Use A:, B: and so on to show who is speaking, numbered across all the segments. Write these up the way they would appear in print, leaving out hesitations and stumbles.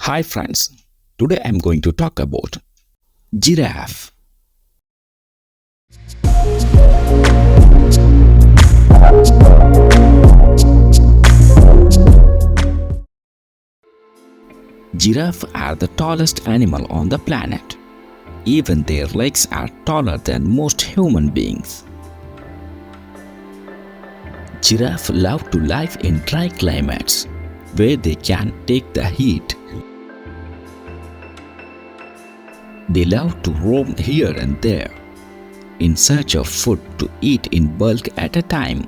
A: Hi friends, today I'm going to talk about giraffe. Giraffes are the tallest animal on the planet. Even their legs are taller than most human beings. Giraffes love to live in dry climates where they can take the heat. They love to roam here and there in search of food to eat in bulk at a time.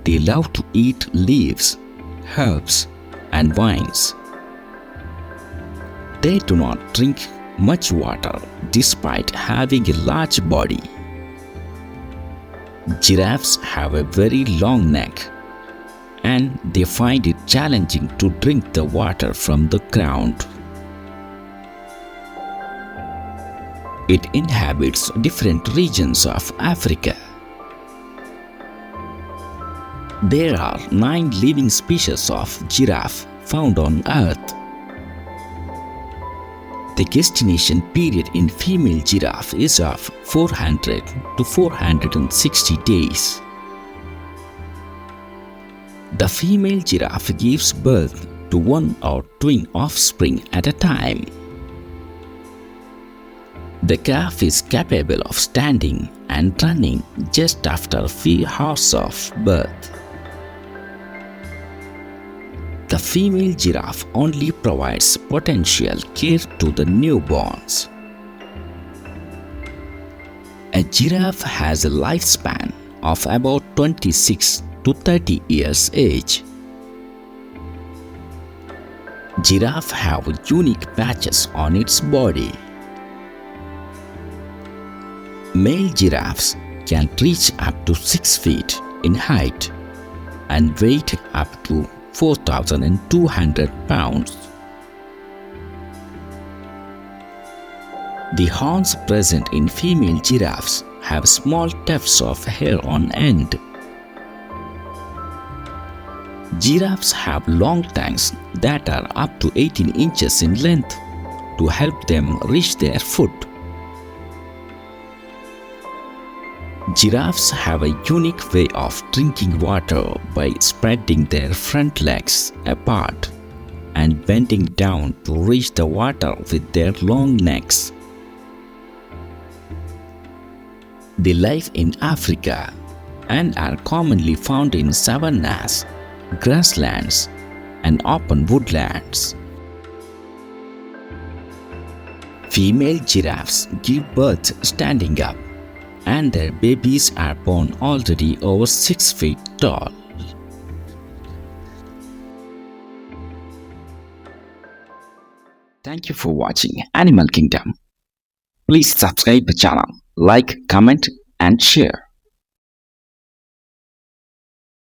A: They love to eat leaves, herbs, and vines. They do not drink much water despite having a large body. Giraffes have a very long neck and they find it challenging to drink the water from the ground. It inhabits different regions of Africa. There are 9 living species of giraffe found on Earth. The gestination period in female giraffe is of 400 to 460 days. The female giraffe gives birth to one or twin offspring at a time. The calf is capable of standing and running just after a few hours of birth. The female giraffe only provides potential care to the newborns. A giraffe has a lifespan of about 26 to 30 years age. Giraffe have unique patches on its body. Male giraffes can reach up to 6 feet in height and weight up to 4,200 pounds. The horns present in female giraffes have small tufts of hair on end. Giraffes have long tongues that are up to 18 inches in length to help them reach their food. Giraffes have a unique way of drinking water by spreading their front legs apart and bending down to reach the water with their long necks. They live in Africa and are commonly found in savannas, grasslands, and open woodlands. Female giraffes give birth standing up, and their babies are born already over 6 feet tall. Thank you for watching Animal Kingdom. Please subscribe the channel, like, comment, and share.